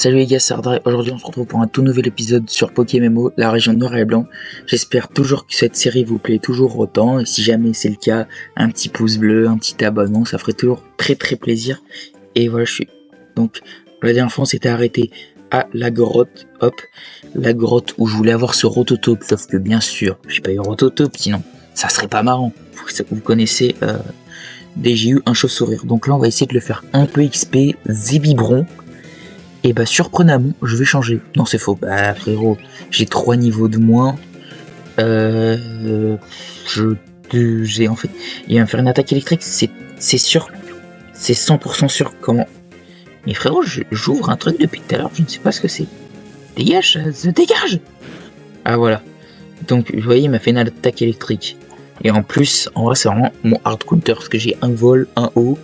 Salut les gars, c'est Ardra. Aujourd'hui on se retrouve pour un tout nouvel épisode sur PokéMMO, la région noir et blanc. J'espère toujours que cette série vous plaît toujours autant, et si jamais c'est le cas, un petit pouce bleu, un petit abonnement, ça ferait toujours très plaisir. Et voilà, donc la dernière fois on s'était arrêté à la grotte, la grotte où je voulais avoir ce Rototope, sauf que bien sûr, j'ai pas eu Rototope, sinon ça serait pas marrant. Vous connaissez DJU, un chauve-sourire. Donc là on va essayer de le faire un peu XP, Zébibron. Et bah surprenamment, je vais changer. Non, c'est faux. Bah frérot, j'ai 3 niveaux de moins. J'ai en fait, il va me faire une attaque électrique, c'est sûr. C'est 100% sûr. Comment? Mais frérot, j'ouvre un truc depuis tout à l'heure, je ne sais pas ce que c'est. Dégage, dégage. Ah voilà. Donc vous voyez, il m'a fait une attaque électrique. Et en plus, en vrai, c'est vraiment mon hard counter parce que j'ai un vol, un haut.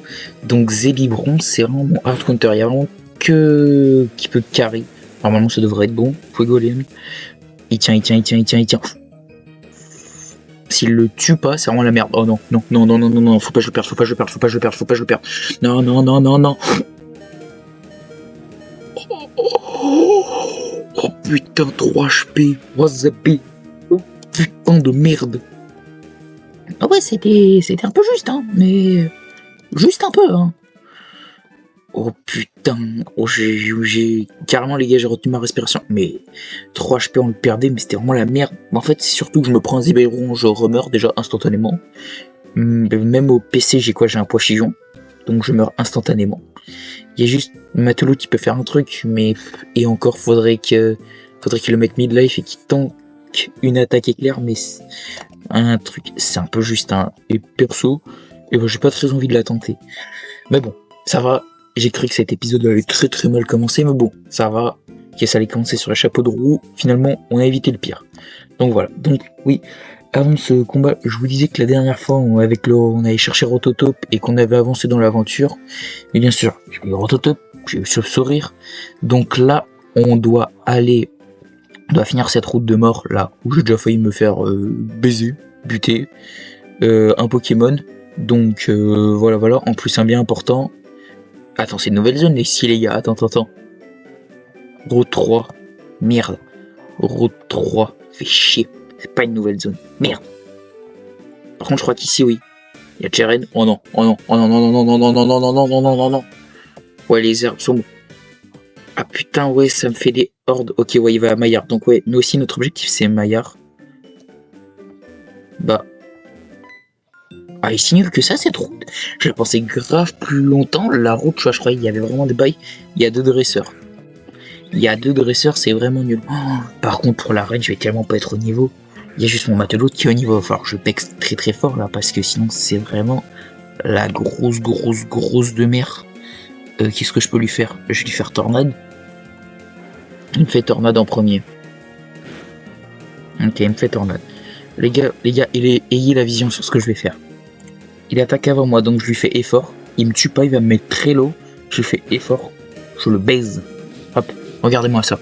Donc Zébibron, c'est vraiment mon hard counter. Il y a vraiment qui peut carry. Normalement ça devrait être bon. Fuegolem. Il tient. S'il le tue pas, c'est vraiment la merde. Oh non, faut pas que je le perde. Non. Oh putain, 3 HP. What's the B? Oh putain de merde. Ah ouais, c'était un peu juste, hein, mais juste un peu, hein. Oh putain, j'ai carrément les gars, j'ai retenu ma respiration, mais 3 HP on le perdait, mais c'était vraiment la merde. En fait, c'est surtout que je me prends un Zébibron, je remeurs déjà instantanément. Même au PC, j'ai un poids-chigeon, donc je meurs instantanément. Il y a juste Matelot qui peut faire un truc, mais et encore faudrait qu'il le mette midlife et qu'il tank une attaque éclair, mais un truc, c'est un peu juste, hein. Et perso, j'ai pas très envie de la tenter. Mais bon, ça va. J'ai cru que cet épisode allait très mal commencer, mais bon, ça va. Que ça allait commencer sur le chapeau de roue. Finalement, on a évité le pire. Donc voilà. Donc oui, avant ce combat, je vous disais que la dernière fois, on avait cherché Rototope et qu'on avait avancé dans l'aventure. Et bien sûr, j'ai eu Rototope, j'ai eu chauve-sourire. Donc là, on doit finir cette route de mort là, où j'ai déjà failli me faire buter un Pokémon. Donc voilà. En plus, un bien important. Attends, c'est une nouvelle zone ici les gars, attends. Route 3, merde. Route 3, fait chier. C'est pas une nouvelle zone, merde. Par contre, je crois qu'ici, oui. Il y a Cheren. Oh non. Ouais, les herbes sont... Ah putain, ouais, ça me fait des hordes. Ok, ouais, il va à Maillard. Donc ouais, nous aussi, notre objectif, c'est Maillard. Bah... Ah, il signe que ça, cette route. Je la pensais grave plus longtemps. La route, je croyais qu'il y avait vraiment des bails. Il y a 2 dresseurs. C'est vraiment nul. Oh, par contre, pour la reine, je vais tellement pas être au niveau. Il y a juste mon Matelot qui est au niveau. Il va falloir que je pexe très fort là, parce que sinon, c'est vraiment la grosse de mer. Qu'est-ce que je peux lui faire? Je vais lui faire tornade. Il me fait tornade en premier. Ok, il me fait tornade. Les gars, ayez la vision sur ce que je vais faire. Il attaque avant moi, donc je lui fais effort. Il me tue pas, il va me mettre très low. Je fais effort. Je le baise. Hop, regardez-moi ça.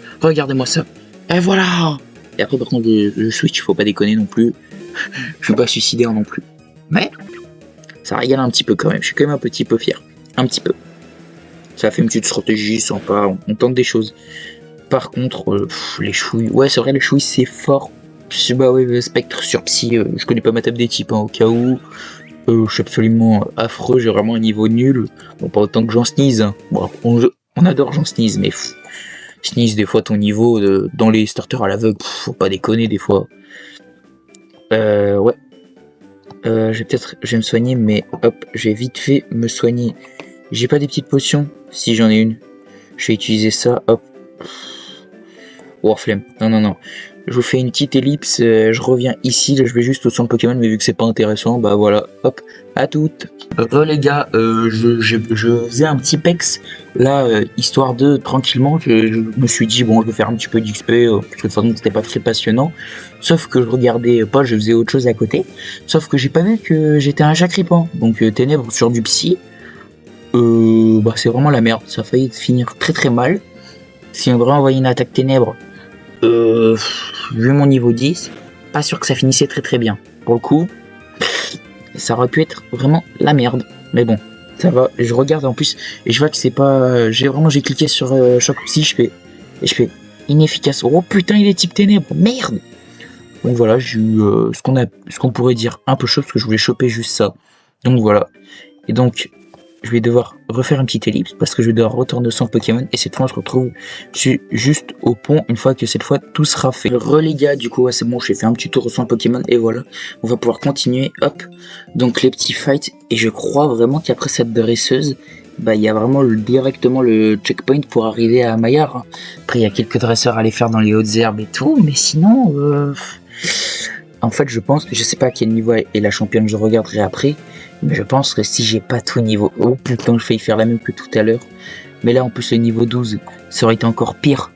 Et voilà. Et après, par contre, le switch, faut pas déconner non plus. Je suis pas suicidaire non plus. Mais, ça régale un petit peu quand même. Je suis quand même un petit peu fier. Un petit peu. Ça fait une petite stratégie sympa. On tente des choses. Par contre, les chouilles. Ouais, c'est vrai, les chouilles, c'est fort. Bah ouais, spectre sur psy. Je connais pas ma table des types, hein, au cas où. Je suis absolument affreux, j'ai vraiment un niveau nul. Bon, pas autant que Jean Sneeze. Hein. Bon, on adore Jean Sneeze, mais Sneeze, des fois, ton niveau dans les starters à l'aveugle, faut pas déconner des fois. Ouais. Je vais me soigner, mais hop, je vais vite fait me soigner. J'ai pas des petites potions? Si, j'en ai une. Je vais utiliser ça, hop. Warflame. Non. Je vous fais une petite ellipse, je reviens ici, là, je vais juste au centre Pokémon, mais vu que c'est pas intéressant, bah voilà, hop, à toutes. Les gars, je faisais un petit pex, là, histoire de, tranquillement, je me suis dit, bon, je vais faire un petit peu d'XP, parce que de toute façon, c'était pas très passionnant, sauf que je regardais pas, je faisais autre chose à côté, sauf que j'ai pas vu que j'étais un Jacripant, donc ténèbres sur du psy, bah c'est vraiment la merde, ça a failli finir très mal, si on devrait envoyer une attaque ténèbres, vu mon niveau 10, pas sûr que ça finissait très bien. Pour le coup, ça aurait pu être vraiment la merde. Mais bon, Ça va, je regarde en plus, et je vois que c'est pas... j'ai cliqué sur choc psy, je fais inefficace. Oh putain, il est type ténèbres, merde. Donc voilà, j'ai eu ce qu'on pourrait dire un peu chaud, parce que je voulais choper juste ça. Donc voilà. Et donc, je vais devoir refaire un petit ellipse, parce que je vais devoir retourner au centre Pokémon, et cette fois, je suis juste au pont, une fois que cette fois, tout sera fait. Les gars, du coup, ouais, c'est bon, j'ai fait un petit tour au centre Pokémon, et voilà. On va pouvoir continuer, hop. Donc, les petits fights, et je crois vraiment qu'après cette dresseuse, bah, il y a vraiment directement le checkpoint pour arriver à Maillard. Après, il y a quelques dresseurs à aller faire dans les hautes herbes et tout, mais sinon, en fait, je sais pas à quel niveau est la championne, je regarderai après, mais je pense que si j'ai pas tout niveau, oh putain, je vais y faire la même que tout à l'heure, mais là, en plus, le niveau 12, ça aurait été encore pire,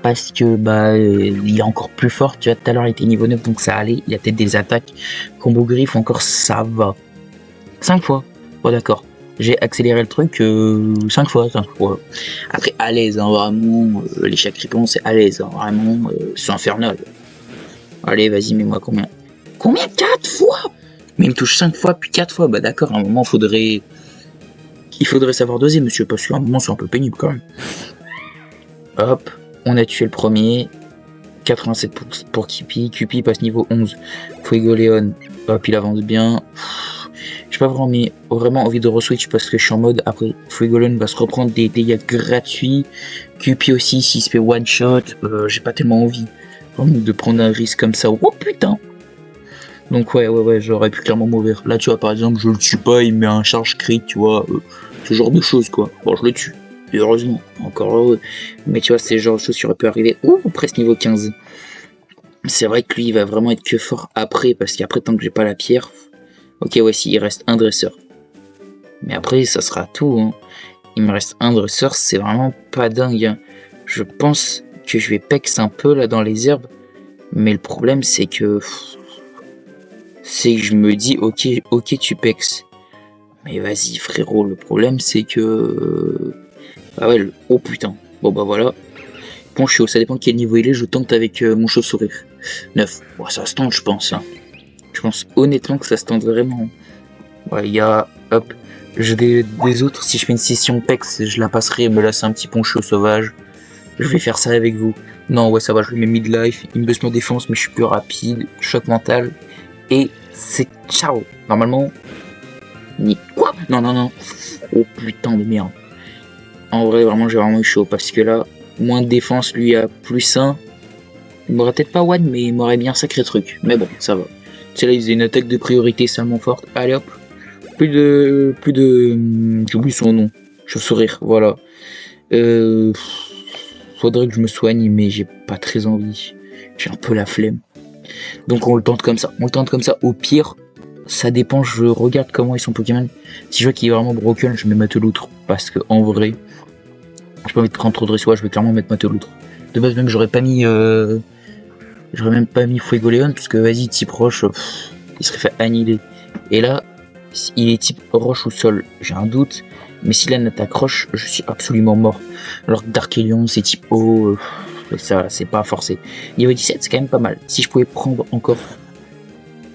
parce que, il est encore plus fort, tu vois, tout à l'heure, il était niveau 9, donc ça allait, il y a peut-être des attaques, combo griffe, encore, ça va. 5 fois, bon d'accord, j'ai accéléré le truc, 5 fois. Après, à l'aise, hein, vraiment, les chacripons, c'est à l'aise, hein, vraiment, c'est infernal. Allez, vas-y, mets-moi combien 4 fois. Mais il me touche 5 fois, puis 4 fois. Bah d'accord, à un moment, il faudrait savoir doser, monsieur, parce qu'à un moment, c'est un peu pénible, quand même. Hop, on a tué le premier. 87 pour Kipi. Kipi passe niveau 11. Fuegoleon, hop, il avance bien. J'ai pas vraiment envie de re-switch parce que je suis en mode, après, Fuegoleon va se reprendre des dégâts gratuits. Kipi aussi, s'il se fait one-shot, j'ai pas tellement envie de prendre un risque comme ça. Oh putain. Donc ouais, j'aurais pu clairement m'ouvrir. Là, tu vois, par exemple, je le tue pas, il met un charge crit, tu vois, ce genre de choses, quoi. Bon, je le tue, et heureusement, encore heureux. Mais tu vois, c'est le genre de choses qui auraient pu arriver. Presque niveau 15. C'est vrai que lui, il va vraiment être que fort après, parce qu'après, tant que j'ai pas la pierre... Ok, ouais, si, il reste un dresseur. Mais après, ça sera tout, hein. Il me reste un dresseur, c'est vraiment pas dingue, hein. Je pense que je vais pex un peu, là, dans les herbes. Mais le problème, c'est que je me dis, ok, tu pex. Mais vas-y, frérot, le problème, c'est que... Ah ouais, oh putain. Bon, bah voilà. Ponchio, ça dépend de quel niveau il est, je tente avec mon chauve-sourire. 9. Bon, ça se tente, je pense. Hein. Je pense honnêtement que ça se tente vraiment. Ouais, il y a... Hop. J'ai des autres, si je fais une session pex, je la passerai, me lasser un petit poncho sauvage. Je vais faire ça avec vous. Non, ouais, ça va, je lui mets midlife, il me baisse ma défense, mais je suis plus rapide, choc mental, et c'est ciao. Normalement... Quoi ? Non. Oh putain de merde. En vrai, vraiment, j'ai vraiment eu chaud, parce que là, moins de défense, lui a plus 1. Il m'aurait peut-être pas one, mais il m'aurait bien sacré truc. Mais bon, ça va. Tu sais, là, il faisait une attaque de priorité salement forte. Allez hop. Plus de... J'oublie son nom. Chauve-sourire, voilà. Faudrait que je me soigne, mais j'ai pas très envie. J'ai un peu la flemme. Donc on le tente comme ça. Au pire, ça dépend, je regarde comment ils sont Pokémon. Si je vois qu'il est vraiment broken, je mets Mateloutre. Parce que en vrai, je peux mettre entre dressage, je vais clairement mettre Mateloutre. De base même j'aurais même pas mis Fuegoleon, parce que vas-y, type roche, il serait fait annihiler. Et là, il est type roche ou sol, j'ai un doute. Mais s'il a une attaque roche, je suis absolument mort. Alors que Darkelion, c'est type eau, ça, c'est pas forcé. Niveau 17, c'est quand même pas mal. Si je pouvais prendre encore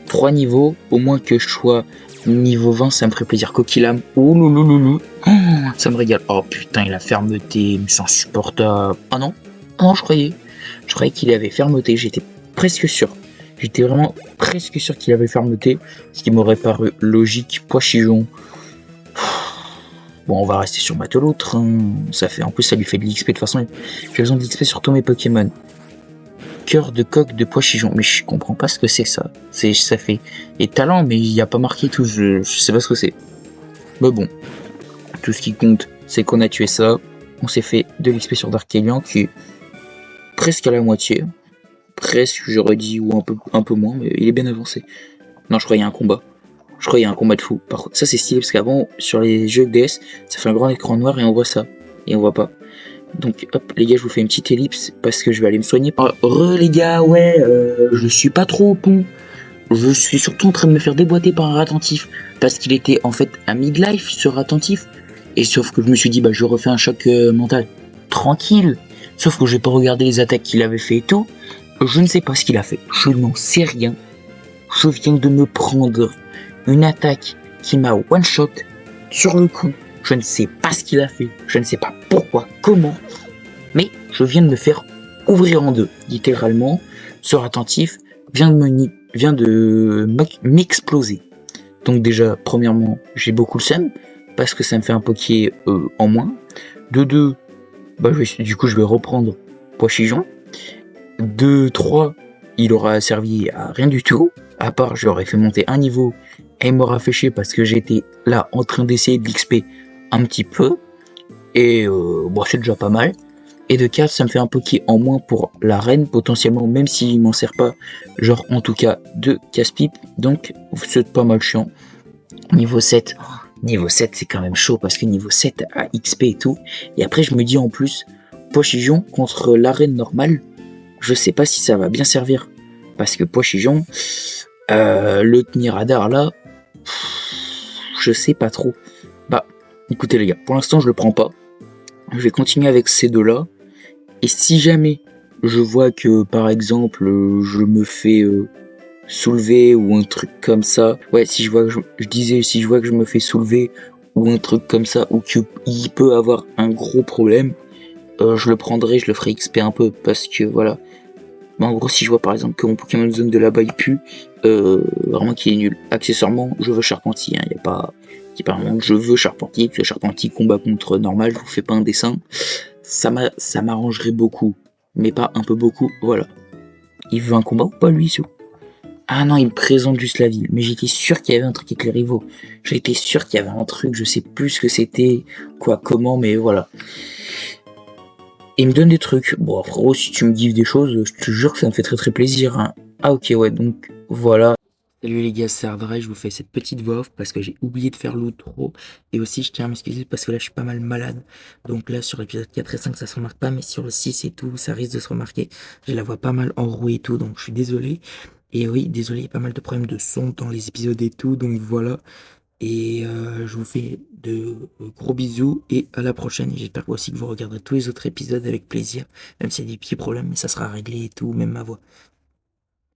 3 niveaux, au moins que je sois niveau 20, ça me ferait plaisir. Coquillame, oh loulouloulou, ça me régale. Oh putain, il a fermeté, mais c'est insupportable. Ah non, je croyais qu'il avait fermeté, j'étais presque sûr. J'étais vraiment presque sûr qu'il avait fermeté, ce qui m'aurait paru logique. Poichijon. Bon, on va rester sur Mateloutre, hein. Ça fait, en plus, ça lui fait de l'XP de toute façon. J'ai besoin de l'XP sur tous mes Pokémon. Cœur de coq de Poichijon. Mais je comprends pas ce que c'est ça. Ça fait les talents, mais il n'y a pas marqué tout. Je sais pas ce que c'est. Mais bon. Tout ce qui compte, c'est qu'on a tué ça. On s'est fait de l'XP sur Darkelion, qui est presque à la moitié. Presque, j'aurais dit, ou un peu moins, mais il est bien avancé. Non, je crois qu'il y a un combat. De fou. Par contre, ça c'est stylé parce qu'avant, sur les jeux DS, ça fait un grand écran noir et on voit ça. Et on voit pas. Donc, hop, les gars, je vous fais une petite ellipse parce que je vais aller me soigner. Les gars, ouais, je suis pas trop au pont. Je suis surtout en train de me faire déboîter par un attentif. Parce qu'il était en fait un midlife, ce attentif. Et sauf que je me suis dit, je refais un choc mental. Tranquille. Sauf que j'ai pas regardé les attaques qu'il avait fait et tout. Je ne sais pas ce qu'il a fait. Je n'en sais rien. Je viens de me prendre une attaque qui m'a one-shot sur le coup, je ne sais pas ce qu'il a fait, je ne sais pas pourquoi, comment, mais je viens de me faire ouvrir en deux, littéralement. Sors attentif vient de m'exploser. Donc déjà, premièrement, j'ai beaucoup le seum, parce que ça me fait un Poké en moins. De deux, du coup je vais reprendre Poichijon. De 3, il aura servi à rien du tout, à part je l'aurais fait monter un niveau, et il m'aura fait chier parce que j'étais là en train d'essayer de l'XP un petit peu, et c'est déjà pas mal. Et de 4, ça me fait un Poké en moins pour la reine, potentiellement, même s'il m'en sert pas, genre en tout cas de casse-pipe, donc c'est pas mal chiant. Niveau 7, c'est quand même chaud, parce que niveau 7 à XP et tout, et après je me dis en plus, Poichijon contre l'arène normale, je sais pas si ça va bien servir, parce que Poichijon, le tenir radar là, je sais pas trop. Écoutez les gars, pour l'instant je le prends pas, je vais continuer avec ces deux là, et si jamais je vois que par exemple je me fais soulever ou un truc comme ça, si je vois que je me fais soulever ou un truc comme ça, ou qu'il peut avoir un gros problème, je le prendrai, je le ferai XP un peu, parce que voilà. Mais en gros, si je vois par exemple que mon Pokémon zone de là-bas il pue, vraiment qu'il est nul. Accessoirement, je veux Charpentier, il y a pas vraiment je veux Charpentier, que le Charpentier combat contre normal, je vous fais pas un dessin. Ça m'arrangerait beaucoup, mais pas un peu beaucoup, voilà. Il veut un combat ou pas lui, Sou? Ah non, il me présente juste la ville, mais j'étais sûr qu'il y avait un truc avec les rivaux. J'étais sûr qu'il y avait un truc, je sais plus ce que c'était, comment, mais voilà. Et il me donne des trucs. Bon, frérot, si tu me gives des choses, je te jure que ça me fait très très plaisir. Hein. Ah ok, ouais, donc voilà. Salut les gars, c'est Ardray, je vous fais cette petite voix off parce que j'ai oublié de faire l'outro. Et aussi, je tiens à m'excuser parce que là, je suis pas mal malade. Donc là, sur l'épisode 4 et 5, ça se remarque pas, mais sur le 6 et tout, ça risque de se remarquer. J'ai la voix pas mal enrouée et tout, donc je suis désolé. Et oui, désolé, il y a pas mal de problèmes de son dans les épisodes et tout, donc voilà. Et je vous fais de gros bisous et à la prochaine. Et j'espère aussi que vous regarderez tous les autres épisodes avec plaisir, même s'il y a des petits problèmes, mais ça sera réglé et tout, même ma voix.